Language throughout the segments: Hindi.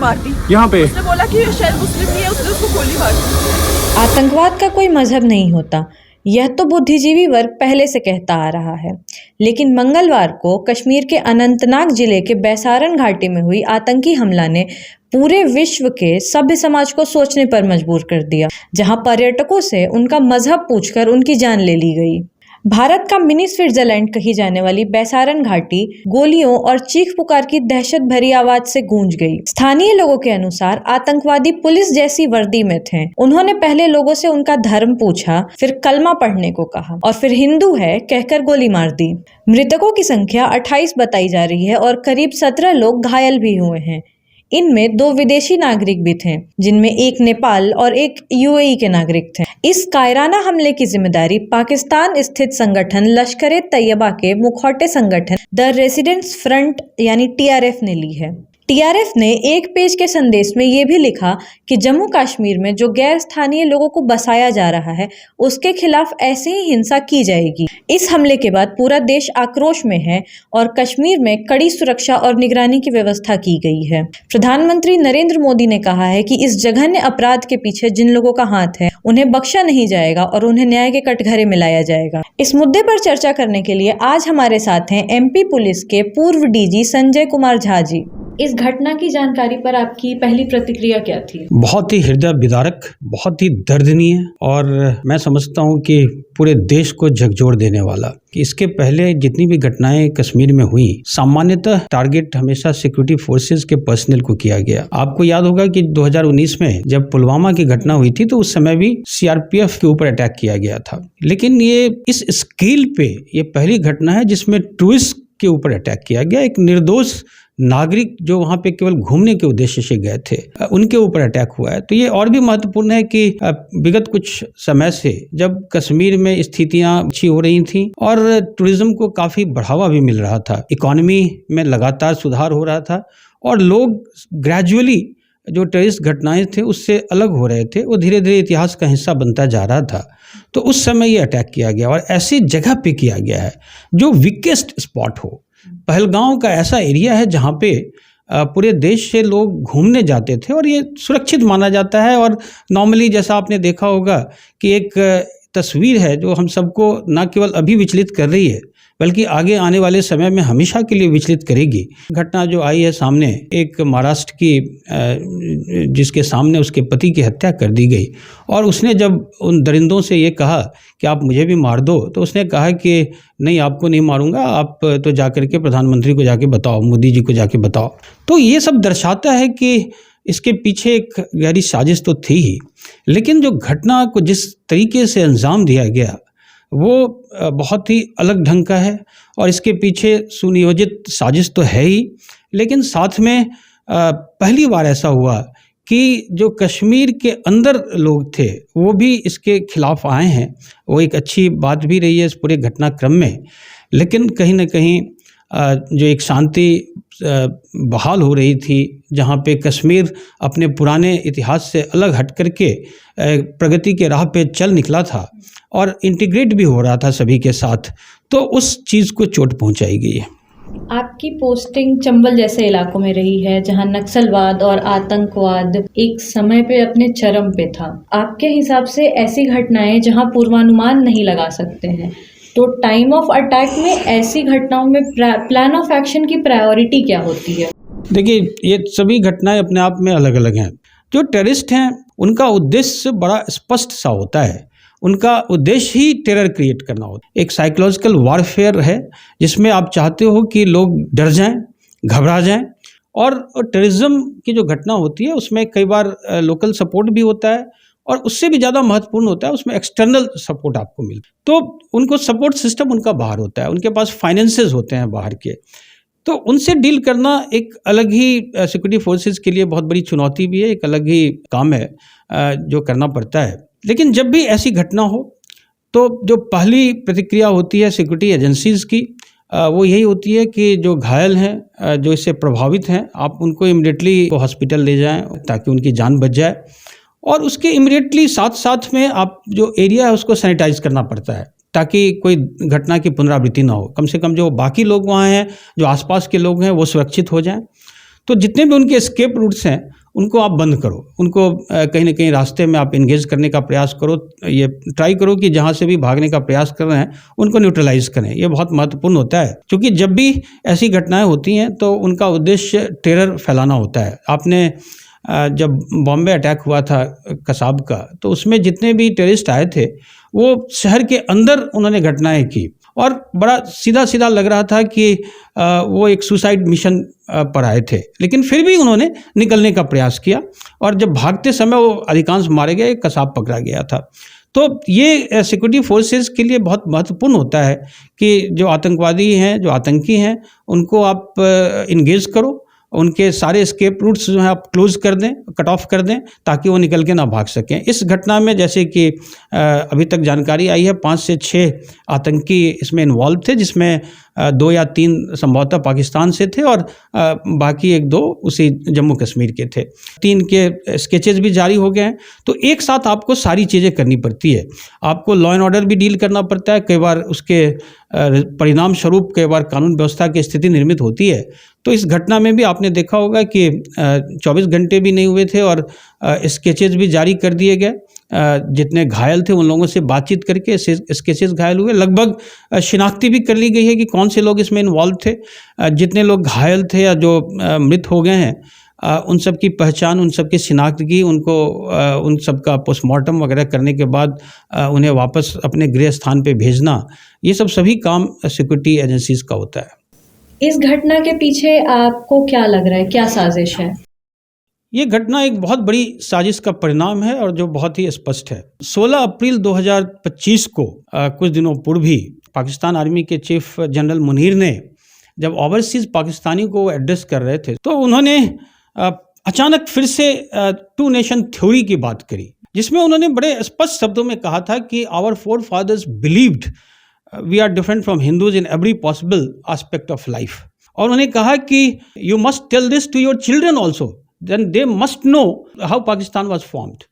मार दी यहाँ पे। उसने बोला कि शायद मुस्लिम नहीं है, उसने उसको गोली मार दी। आतंकवाद का कोई मजहब नहीं होता, यह तो बुद्धिजीवी वर्ग पहले से कहता आ रहा है। लेकिन मंगलवार को कश्मीर के अनंतनाग जिले के बैसारन घाटी में हुई आतंकी हमला ने पूरे विश्व के सभ्य समाज को सोचने पर मजबूर कर दिया, जहां पर्यटकों से उनका मजहब पूछकर उनकी जान ले ली गई। भारत का मिनी स्विट्जरलैंड कही जाने वाली बैसारन घाटी गोलियों और चीख पुकार की दहशत भरी आवाज से गूंज गई। स्थानीय लोगों के अनुसार आतंकवादी पुलिस जैसी वर्दी में थे। उन्होंने पहले लोगों से उनका धर्म पूछा, फिर कलमा पढ़ने को कहा और फिर हिंदू है कहकर गोली मार दी। मृतकों की संख्या 28 बताई जा रही है और करीब 17 लोग घायल भी हुए हैं। इनमें 2 विदेशी नागरिक भी थे, जिनमें एक नेपाल और एक यूएई के नागरिक थे। इस कायराना हमले की जिम्मेदारी पाकिस्तान स्थित संगठन लश्कर-ए-तैयबा के मुखौटे संगठन द रेसिडेंट्स फ्रंट यानी टीआरएफ ने ली है। टीआरएफ ने एक पेज के संदेश में ये भी लिखा कि जम्मू कश्मीर में जो गैर स्थानीय लोगों को बसाया जा रहा है, उसके खिलाफ ऐसे ही हिंसा की जाएगी। इस हमले के बाद पूरा देश आक्रोश में है और कश्मीर में कड़ी सुरक्षा और निगरानी की व्यवस्था की गई है। प्रधानमंत्री नरेंद्र मोदी ने कहा है कि इस जघन्य अपराध के पीछे जिन लोगों का हाथ है, उन्हें बख्शा नहीं जाएगा और उन्हें न्याय के कटघरे में लाया जाएगा। इस मुद्दे पर चर्चा करने के लिए आज हमारे साथ हैं एमपी पुलिस के पूर्व डीजी संजय कुमार झा जी। इस घटना की जानकारी पर आपकी पहली प्रतिक्रिया क्या थी? बहुत ही हृदय विदारक, बहुत ही दर्दनीय और मैं समझता हूँ कि पूरे देश को झकझोर देने वाला। कि इसके पहले जितनी भी घटनाएं कश्मीर में हुई, सामान्यतः टारगेट हमेशा सिक्योरिटी फोर्सेस के पर्सनल को किया गया। आपको याद होगा कि 2019 में जब पुलवामा की घटना हुई थी तो उस समय भी सीआरपीएफ के ऊपर अटैक किया गया था। लेकिन ये इस स्केल पे ये पहली घटना है जिसमें टूरिस्ट के ऊपर अटैक किया गया। एक निर्दोष नागरिक जो वहां पे केवल घूमने के उद्देश्य से गए थे, उनके ऊपर अटैक हुआ है। तो ये और भी महत्वपूर्ण है कि विगत कुछ समय से जब कश्मीर में स्थितियां अच्छी हो रही थी और टूरिज्म को काफ़ी बढ़ावा भी मिल रहा था, इकोनॉमी में लगातार सुधार हो रहा था और लोग ग्रेजुअली जो टेररिस्ट घटनाएं थे उससे अलग हो रहे थे, वो धीरे धीरे इतिहास का हिस्सा बनता जा रहा था। तो उस समय ये अटैक किया गया और ऐसी जगह पे किया गया है जो वीकेस्ट स्पॉट हो। पहलगांव का ऐसा एरिया है जहाँ पे पूरे देश से लोग घूमने जाते थे और ये सुरक्षित माना जाता है। और नॉर्मली जैसा आपने देखा होगा कि एक तस्वीर है जो हम सबको न केवल अभी विचलित कर रही है बल्कि आगे आने वाले समय में हमेशा के लिए विचलित करेगी। घटना जो आई है सामने, एक महाराष्ट्र की जिसके सामने उसके पति की हत्या कर दी गई और उसने जब उन दरिंदों से ये कहा कि आप मुझे भी मार दो, तो उसने कहा कि नहीं, आपको नहीं मारूंगा, आप तो जाकर के प्रधानमंत्री को जाके बताओ, मोदी जी को जाके बताओ। तो ये सब दर्शाता है कि इसके पीछे एक गहरी साजिश तो थी ही, लेकिन जो घटना को जिस तरीके से अंजाम दिया गया वो बहुत ही अलग ढंग का है और इसके पीछे सुनियोजित साजिश तो है ही, लेकिन साथ में पहली बार ऐसा हुआ कि जो कश्मीर के अंदर लोग थे वो भी इसके खिलाफ आए हैं। वो एक अच्छी बात भी रही है इस पूरे घटनाक्रम में। लेकिन कहीं ना कहीं जो एक शांति बहाल हो रही थी, जहाँ पे कश्मीर अपने पुराने इतिहास से अलग हट करके प्रगति के राह पे चल निकला था और इंटीग्रेट भी हो रहा था सभी के साथ, तो उस चीज़ को चोट पहुंचाई गई है। आपकी पोस्टिंग चंबल जैसे इलाकों में रही है जहां नक्सलवाद और आतंकवाद एक समय पे अपने चरम पे था। आपके हिसाब से ऐसी घटनाएं जहां पूर्वानुमान नहीं लगा सकते हैं, तो टाइम ऑफ अटैक में ऐसी घटनाओं में प्लान ऑफ एक्शन की प्रायोरिटी क्या होती है? देखिए, ये सभी घटनाएं अपने आप में अलग अलग हैं। जो टेररिस्ट हैं उनका उद्देश्य बड़ा स्पष्ट सा होता है, उनका उद्देश्य ही टेरर क्रिएट करना होता है। एक साइकोलॉजिकल वॉरफेयर है जिसमें आप चाहते हो कि लोग डर जाएं, घबरा जाएं। और टेररिज्म की जो घटना होती है उसमें कई बार लोकल सपोर्ट भी होता है और उससे भी ज़्यादा महत्वपूर्ण होता है उसमें एक्सटर्नल सपोर्ट आपको मिलता है। तो उनको सपोर्ट सिस्टम उनका बाहर होता है, उनके पास फाइनेंसेस होते हैं बाहर के, तो उनसे डील करना एक अलग ही सिक्योरिटी फोर्सेस के लिए बहुत बड़ी चुनौती भी है, एक अलग ही काम है जो करना पड़ता है। लेकिन जब भी ऐसी घटना हो तो जो पहली प्रतिक्रिया होती है सिक्योरिटी एजेंसीज़ की वो यही होती है कि जो घायल हैं, जो इससे प्रभावित हैं, आप उनको इमीडिएटली हॉस्पिटल ले जाएं ताकि उनकी जान बच जाए। और उसके इमीडिएटली साथ साथ में आप जो एरिया है उसको सैनिटाइज करना पड़ता है ताकि कोई घटना की पुनरावृत्ति ना हो। कम से कम जो बाकी लोग वहाँ हैं, जो आसपास के लोग हैं, वो सुरक्षित हो जाएं। तो जितने भी उनके एस्केप रूट्स हैं उनको आप बंद करो, उनको कहीं ना कहीं रास्ते में आप इंगेज करने का प्रयास करो, ये ट्राई करो कि जहाँ से भी भागने का प्रयास कर रहे हैं उनको न्यूट्रलाइज करें। ये बहुत महत्वपूर्ण होता है, क्योंकि जब भी ऐसी घटनाएं होती हैं तो उनका उद्देश्य टेरर फैलाना होता है। आपने जब बॉम्बे अटैक हुआ था कसाब का, तो उसमें जितने भी टेररिस्ट आए थे वो शहर के अंदर उन्होंने घटनाएं की, और बड़ा सीधा सीधा लग रहा था कि वो एक सुसाइड मिशन पर आए थे, लेकिन फिर भी उन्होंने निकलने का प्रयास किया, और जब भागते समय वो अधिकांश मारे गए, कसाब पकड़ा गया था। तो ये सिक्योरिटी फोर्सेस के लिए बहुत महत्वपूर्ण होता है कि जो आतंकवादी हैं, जो आतंकी हैं, उनको आप इंगेज करो, उनके सारे एस्केप रूट्स जो हैं आप क्लोज कर दें, कट ऑफ कर दें, ताकि वो निकल के ना भाग सकें। इस घटना में जैसे कि अभी तक जानकारी आई है 5 से 6 आतंकी इसमें इन्वॉल्व थे, जिसमें 2 या 3 संभवतः पाकिस्तान से थे और बाकी 1-2 उसी जम्मू कश्मीर के थे। 3 के स्केचेस भी जारी हो गए हैं। तो एक साथ आपको सारी चीज़ें करनी पड़ती है। आपको लॉ एंड ऑर्डर भी डील करना पड़ता है, कई बार उसके परिणाम स्वरूप कई बार कानून व्यवस्था की स्थिति निर्मित होती है। तो इस घटना में भी आपने देखा होगा कि 24 घंटे भी नहीं हुए थे और स्केचेस भी जारी कर दिए गए। जितने घायल थे उन लोगों से बातचीत करके स्केचेस घायल हुए, लगभग शिनाख्ती भी कर ली गई है कि कौन से लोग इसमें इन्वॉल्व थे। जितने लोग घायल थे या जो मृत हो गए हैं, उन सब की पहचान, उन सब की शिनाख्त की, उनको उन सब का पोस्टमार्टम वगैरह करने के बाद उन्हें वापस अपने गृह स्थान पे भेजना, ये सब सभी काम सिक्योरिटी एजेंसीज का होता है। इस घटना के पीछे आपको क्या लग रहा है, क्या साजिश है? ये घटना एक बहुत बड़ी साजिश का परिणाम है और जो बहुत ही स्पष्ट है। 16 अप्रैल 2025 को कुछ दिनों पूर्व ही पाकिस्तान आर्मी के चीफ जनरल मुनीर ने जब ओवरसीज पाकिस्तानी को एड्रेस कर रहे थे, तो उन्होंने अचानक फिर से 2 नेशन थ्योरी की बात करी, जिसमें उन्होंने बड़े स्पष्ट शब्दों में कहा था कि our forefathers believed we are different from Hindus in every possible aspect of life. और उन्होंने कहा कि you must tell this to your children also, then they must know how Pakistan was formed.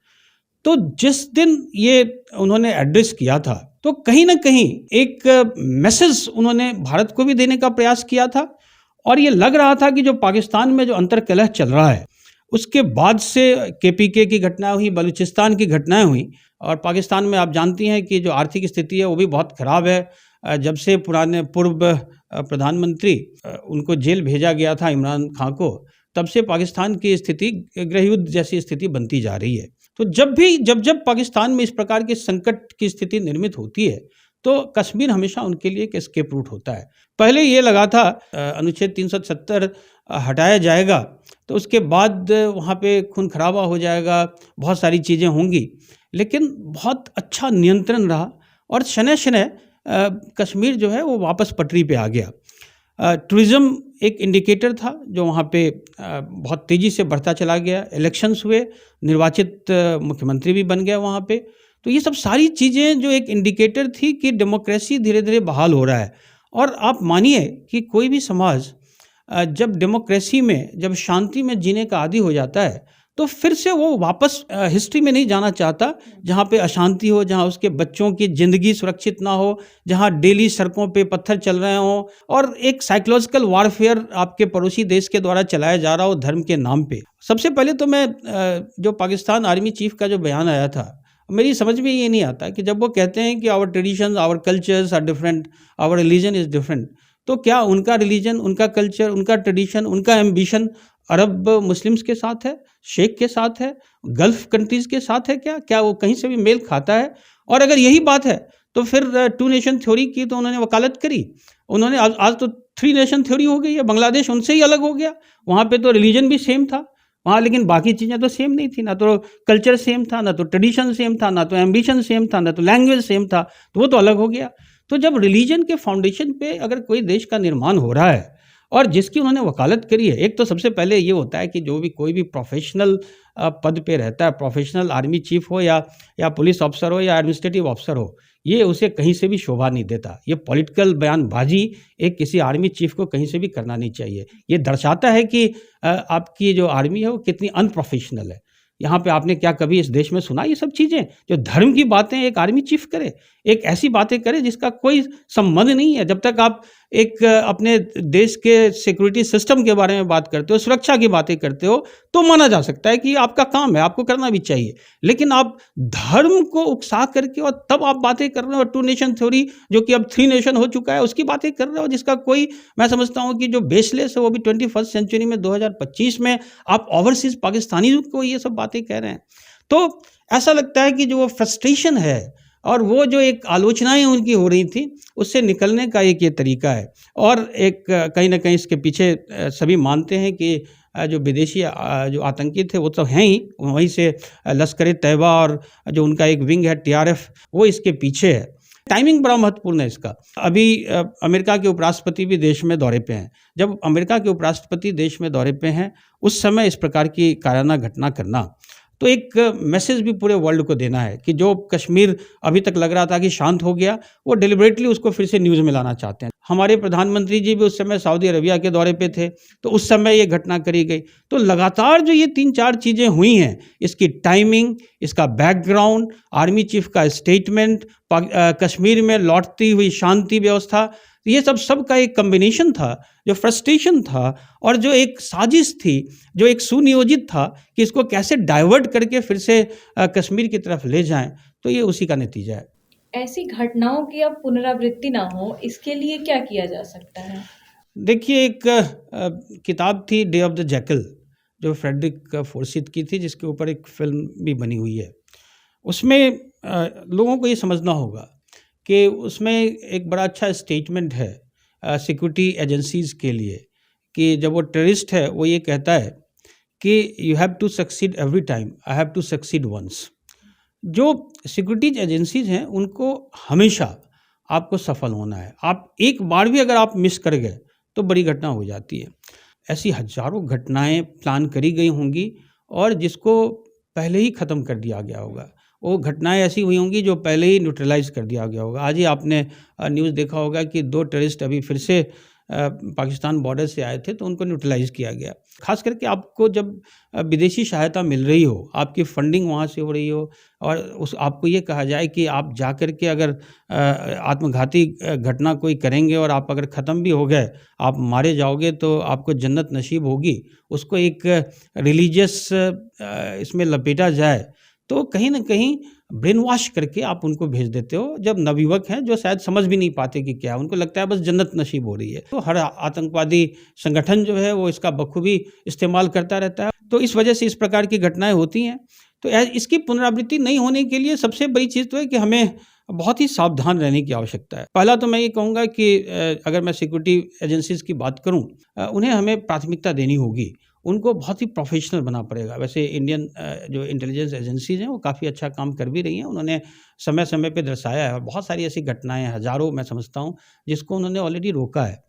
तो जिस दिन ये उन्होंने एड्रेस किया था, तो कहीं ना कहीं एक मैसेज उन्होंने भारत को भी देने का प्रयास किया था, और ये लग रहा था कि जो पाकिस्तान में जो अंतर्कलह चल रहा है, उसके बाद से केपीके की घटना हुई, बलूचिस्तान की घटनाएं हुई, और पाकिस्तान में आप जानती हैं कि जो आर्थिक स्थिति है वो भी बहुत ख़राब है। जब से पुराने पूर्व प्रधानमंत्री उनको जेल भेजा गया था इमरान खान को, तब से पाकिस्तान की स्थिति गृहयुद्ध जैसी स्थिति बनती जा रही है। तो जब पाकिस्तान में इस प्रकार के संकट की स्थिति निर्मित होती है, तो कश्मीर हमेशा उनके लिए एक एस्केप रूट होता है। पहले ये लगा था अनुच्छेद 370 हटाया जाएगा, तो उसके बाद वहाँ पे खून खराबा हो जाएगा, बहुत सारी चीज़ें होंगी, लेकिन बहुत अच्छा नियंत्रण रहा और शनय शनय कश्मीर जो है वो वापस पटरी पे आ गया। टूरिज़्म एक इंडिकेटर था जो वहाँ पे बहुत तेज़ी से बढ़ता चला गया। इलेक्शंस हुए, निर्वाचित मुख्यमंत्री भी बन गया वहाँ पे। तो ये सब सारी चीज़ें जो एक इंडिकेटर थी कि डेमोक्रेसी धीरे धीरे बहाल हो रहा है। और आप मानिए कि कोई भी समाज जब डेमोक्रेसी में, जब शांति में जीने का आदी हो जाता है, तो फिर से वो वापस हिस्ट्री में नहीं जाना चाहता जहाँ पे अशांति हो, जहाँ उसके बच्चों की ज़िंदगी सुरक्षित ना हो, जहाँ डेली सड़कों पे पत्थर चल रहे हों और एक साइकोलॉजिकल वारफेयर आपके पड़ोसी देश के द्वारा चलाया जा रहा हो धर्म के नाम पे। सबसे पहले तो मैं जो पाकिस्तान आर्मी चीफ का जो बयान आया था, मेरी समझ में ये नहीं आता कि जब वो कहते हैं कि our traditions, our cultures are different, our religion is different, तो क्या उनका रिलीजन, उनका कल्चर, उनका ट्रेडिशन, उनका एम्बिशन अरब मुस्लिम्स के साथ है, शेख के साथ है, गल्फ कंट्रीज़ के साथ है? क्या वो कहीं से भी मेल खाता है? और अगर यही बात है तो फिर 2 नेशन थ्योरी की तो उन्होंने वकालत करी। उन्होंने आज तो 3 नेशन थ्योरी हो गई है। बांग्लादेश उनसे ही अलग हो गया। वहाँ पे तो रिलीजन भी सेम था वहाँ, लेकिन बाकी चीज़ें तो सेम नहीं थी। ना तो कल्चर सेम था, ना तो ट्रेडिशन सेम था, ना तो एम्बिशन सेम था, ना तो लैंग्वेज सेम था, तो वो तो अलग हो गया। तो जब रिलीजन के फाउंडेशन पे अगर कोई देश का निर्माण हो रहा है और जिसकी उन्होंने वकालत करी है, एक तो सबसे पहले ये होता है कि जो भी कोई भी प्रोफेशनल पद पे रहता है, प्रोफेशनल आर्मी चीफ हो या पुलिस ऑफिसर हो या एडमिनिस्ट्रेटिव ऑफिसर हो, ये उसे कहीं से भी शोभा नहीं देता। ये पॉलिटिकल बयानबाजी एक किसी आर्मी चीफ को कहीं से भी करना नहीं चाहिए। ये दर्शाता है कि आपकी जो आर्मी है वो कितनी अनप्रोफेशनल है। यहाँ पे आपने क्या कभी इस देश में सुना ये सब चीज़ें? जो धर्म की बातें एक आर्मी चीफ करे, एक ऐसी बातें करे जिसका कोई संबंध नहीं है। जब तक आप एक अपने देश के सिक्योरिटी सिस्टम के बारे में बात करते हो, सुरक्षा की बातें करते हो, तो माना जा सकता है कि आपका काम है, आपको करना भी चाहिए। लेकिन आप धर्म को उकसा करके और तब आप बातें कर रहे हो, टू नेशन थ्योरी जो कि अब 3 नेशन हो चुका है, उसकी बातें कर रहे हो, जिसका कोई, मैं समझता हूँ कि जो बेसलेस है वो भी 21st सेंचुरी में 2025 में आप ओवरसीज पाकिस्तानी को ये सब बातें कह रहे हैं। तो ऐसा लगता है कि जो वो फ्रस्ट्रेशन है और वो जो एक आलोचनाएं उनकी हो रही थी, उससे निकलने का एक ये तरीका है। और एक कहीं ना कहीं इसके पीछे सभी मानते हैं कि जो विदेशी जो आतंकी थे वो तो हैं ही, वहीं से लश्कर तैयबा और जो उनका एक विंग है TRF, वो इसके पीछे है। टाइमिंग बड़ा महत्वपूर्ण है इसका। अभी अमेरिका के उपराष्ट्रपति भी देश में दौरे पे हैं। जब अमेरिका के उपराष्ट्रपति देश में दौरे पे हैं, उस समय इस प्रकार की कायराना घटना करना, तो एक मैसेज भी पूरे वर्ल्ड को देना है कि जो कश्मीर अभी तक लग रहा था कि शांत हो गया, वो डिलिबरेटली उसको फिर से न्यूज़ में लाना चाहते हैं। हमारे प्रधानमंत्री जी भी उस समय सऊदी अरबिया के दौरे पे थे, तो उस समय ये घटना करी गई। तो लगातार जो ये 3-4 चीज़ें हुई हैं, इसकी टाइमिंग, इसका बैकग्राउंड, आर्मी चीफ का स्टेटमेंट, कश्मीर में लौटती हुई शांति व्यवस्था, ये सब का एक कम्बिनेशन था, जो फ्रस्ट्रेशन था और जो एक साजिश थी, जो एक सुनियोजित था कि इसको कैसे डाइवर्ट करके फिर से कश्मीर की तरफ ले जाएं, तो ये उसी का नतीजा है। ऐसी घटनाओं की अब पुनरावृत्ति ना हो, इसके लिए क्या किया जा सकता है? देखिए, एक किताब थी डे ऑफ द जैकल, जो फ्रेडरिक फोर्सिथ की थी, जिसके ऊपर एक फिल्म भी बनी हुई है। उसमें लोगों को ये समझना होगा कि उसमें एक बड़ा अच्छा स्टेटमेंट है सिक्योरिटी एजेंसीज़ के लिए, कि जब वो टेररिस्ट है वो ये कहता है कि you have to succeed every time, I have to succeed once. जो सिक्योरिटी एजेंसीज हैं उनको हमेशा आपको सफल होना है। आप एक बार भी अगर आप मिस कर गए तो बड़ी घटना हो जाती है। ऐसी हजारों घटनाएं प्लान करी गई होंगी और जिसको पहले ही ख़त्म कर दिया गया होगा। वो घटनाएं ऐसी हुई होंगी जो पहले ही न्यूट्रलाइज कर दिया गया होगा। आज ही आपने न्यूज़ देखा होगा कि 2 टेररिस्ट अभी फिर से पाकिस्तान बॉर्डर से आए थे, तो उनको न्यूट्रलाइज किया गया। खास करके आपको जब विदेशी सहायता मिल रही हो, आपकी फंडिंग वहाँ से हो रही हो और उस आपको ये कहा जाए कि आप जा कर के अगर आत्मघाती घटना कोई करेंगे और आप अगर ख़त्म भी हो गए, आप मारे जाओगे तो आपको जन्नत नसीब होगी, उसको एक रिलीजियस इसमें लपेटा जाए, तो कहीं ना कहीं ब्रेन वॉश करके आप उनको भेज देते हो। जब नवयुवक हैं जो शायद समझ भी नहीं पाते कि क्या, उनको लगता है बस जन्नत नसीब हो रही है। तो हर आतंकवादी संगठन जो है वो इसका बखूबी इस्तेमाल करता रहता है। तो इस वजह से इस प्रकार की घटनाएं होती हैं। तो इसकी पुनरावृत्ति नहीं होने के लिए सबसे बड़ी चीज़ तो है कि हमें बहुत ही सावधान रहने की आवश्यकता है। पहला तो मैं ये कहूँगा कि अगर मैं सिक्योरिटी एजेंसीज़ की बात करूँ, उन्हें हमें प्राथमिकता देनी होगी, उनको बहुत ही प्रोफेशनल बनना पड़ेगा। वैसे इंडियन जो इंटेलिजेंस एजेंसीज़ हैं वो काफ़ी अच्छा काम कर भी रही हैं। उन्होंने समय समय पे दर्शाया है और बहुत सारी ऐसी घटनाएं हैं, हज़ारों मैं समझता हूँ, जिसको उन्होंने ऑलरेडी रोका है।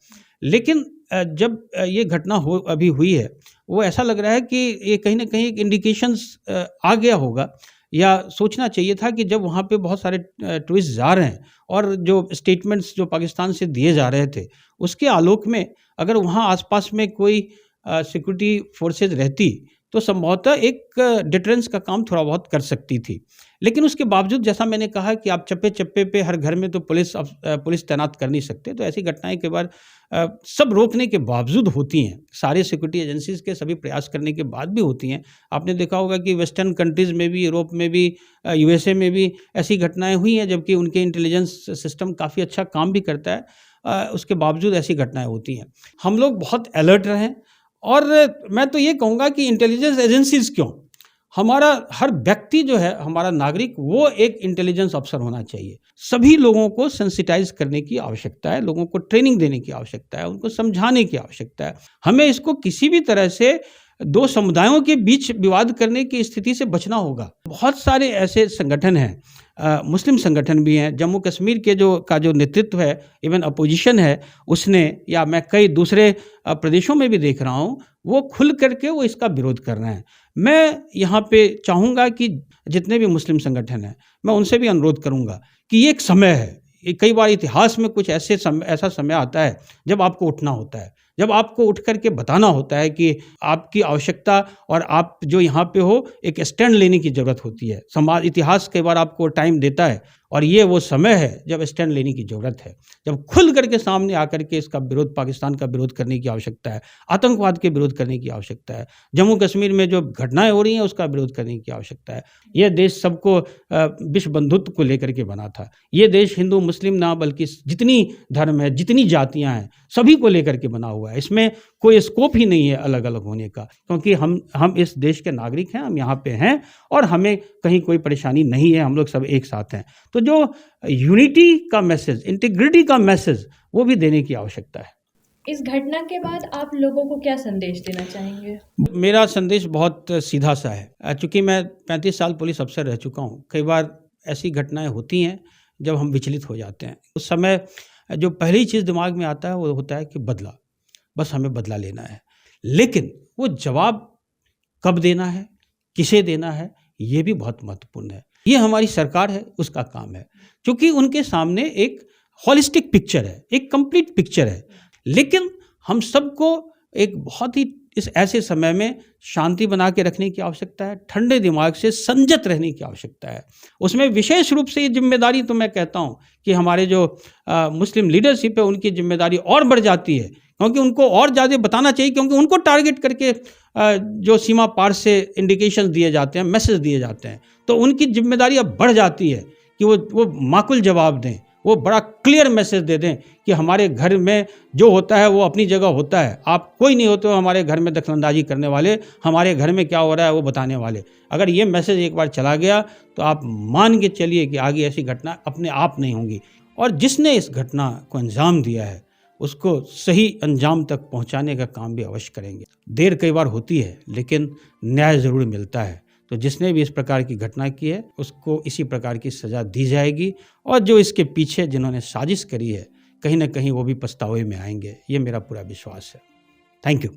लेकिन जब ये घटना अभी हुई है, वो ऐसा लग रहा है कि ये कहीं ना कहीं एक इंडिकेशंस आ गया होगा, या सोचना चाहिए था कि जब वहाँ पे बहुत सारे टूरिस्ट जा रहे हैं और जो स्टेटमेंट्स जो पाकिस्तान से दिए जा रहे थे, उसके आलोक में अगर वहाँ आसपास में कोई सिक्योरिटी फोर्सेज रहती तो संभवतः एक डिटरेंस का काम थोड़ा बहुत कर सकती थी। लेकिन उसके बावजूद, जैसा मैंने कहा कि आप चप्पे चप्पे पे हर घर में तो पुलिस तैनात कर नहीं सकते, तो ऐसी घटनाएं कई बार सब रोकने के बावजूद होती हैं, सारे सिक्योरिटी एजेंसीज के सभी प्रयास करने के बाद भी होती हैं। आपने देखा होगा कि वेस्टर्न कंट्रीज़ में भी, यूरोप में भी, USA में भी ऐसी घटनाएं हुई हैं, जबकि उनके इंटेलिजेंस सिस्टम काफ़ी अच्छा काम भी करता है, उसके बावजूद ऐसी घटनाएं होती हैं। हम लोग बहुत अलर्ट रहें। और मैं तो ये कहूँगा कि इंटेलिजेंस एजेंसीज़ क्यों, हमारा हर व्यक्ति जो है, हमारा नागरिक, वो एक इंटेलिजेंस अफसर होना चाहिए। सभी लोगों को सेंसिटाइज करने की आवश्यकता है, लोगों को ट्रेनिंग देने की आवश्यकता है, उनको समझाने की आवश्यकता है। हमें इसको किसी भी तरह से 2 समुदायों के बीच विवाद करने की स्थिति से बचना होगा। बहुत सारे ऐसे संगठन हैं, मुस्लिम संगठन भी हैं, जम्मू कश्मीर के जो नेतृत्व है, इवन अपोजिशन है, उसने, या मैं कई दूसरे प्रदेशों में भी देख रहा हूँ, वो खुल करके वो इसका विरोध कर रहे हैं। मैं यहाँ पे चाहूँगा कि जितने भी मुस्लिम संगठन हैं, मैं उनसे भी अनुरोध करूँगा कि ये एक समय है, कई बार इतिहास में कुछ ऐसा समय आता है जब आपको उठना होता है, जब आपको उठ करके बताना होता है कि आपकी आवश्यकता और आप जो यहाँ पे हो, एक स्टैंड लेने की ज़रूरत होती है। समाज, इतिहास कई बार आपको टाइम देता है और ये वो समय है जब स्टैंड लेने की ज़रूरत है, जब खुल करके सामने आकर के इसका विरोध, पाकिस्तान का विरोध करने की आवश्यकता है, आतंकवाद के विरोध करने की आवश्यकता है, जम्मू कश्मीर में जो घटनाएं हो रही हैं उसका विरोध करने की आवश्यकता है। ये देश सबको विश्व बंधुत्व को लेकर के बना था। ये देश हिंदू मुस्लिम ना बल्कि जितनी धर्म है, जितनी जातियाँ हैं, सभी को लेकर के बना हुआ है। इसमें कोई स्कोप ही नहीं है अलग अलग होने का, क्योंकि हम इस देश के नागरिक हैं, हम यहाँ पे हैं और हमें कहीं कोई परेशानी नहीं है, हम लोग सब एक साथ हैं। तो जो यूनिटी का मैसेज, इंटीग्रिटी का मैसेज, वो भी देने की आवश्यकता है। इस घटना के बाद आप लोगों को क्या संदेश देना चाहेंगे? मेरा संदेश बहुत सीधा सा है। चूँकि मैं 35 साल पुलिस अफसर रह चुका हूँ, कई बार ऐसी घटनाएं होती हैं जब हम विचलित हो जाते हैं। उस समय जो पहली चीज़ दिमाग में आता है वो होता है कि बदला, बस हमें बदला लेना है। लेकिन वो जवाब कब देना है, किसे देना है, ये भी बहुत महत्वपूर्ण है। ये हमारी सरकार है, उसका काम है, क्योंकि उनके सामने एक हॉलिस्टिक पिक्चर है, एक कंप्लीट पिक्चर है। लेकिन हम सबको एक बहुत ही इस ऐसे समय में शांति बना के रखने की आवश्यकता है, ठंडे दिमाग से संयत रहने की आवश्यकता है। उसमें विशेष रूप से ये जिम्मेदारी तो मैं कहता हूँ कि हमारे जो मुस्लिम लीडरशिप है उनकी जिम्मेदारी और बढ़ जाती है, क्योंकि उनको और ज़्यादा बताना चाहिए, क्योंकि उनको टारगेट करके जो सीमा पार से इंडिकेशंस दिए जाते हैं, मैसेज दिए जाते हैं, तो उनकी जिम्मेदारी अब बढ़ जाती है कि वो माकूल जवाब दें, वो बड़ा क्लियर मैसेज दे दें कि हमारे घर में जो होता है वो अपनी जगह होता है, आप कोई नहीं होते हो हमारे घर में दखलंदाजी करने वाले, हमारे घर में क्या हो रहा है वो बताने वाले। अगर ये मैसेज एक बार चला गया तो आप मान के चलिए कि आगे ऐसी घटना अपने आप नहीं होंगी। और जिसने इस घटना को अंजाम दिया है उसको सही अंजाम तक पहुंचाने का काम भी अवश्य करेंगे। देर कई बार होती है लेकिन न्याय ज़रूर मिलता है। तो जिसने भी इस प्रकार की घटना की है उसको इसी प्रकार की सज़ा दी जाएगी, और जो इसके पीछे जिन्होंने साजिश करी है कहीं ना कहीं वो भी पछतावे में आएंगे, ये मेरा पूरा विश्वास है। Thank you.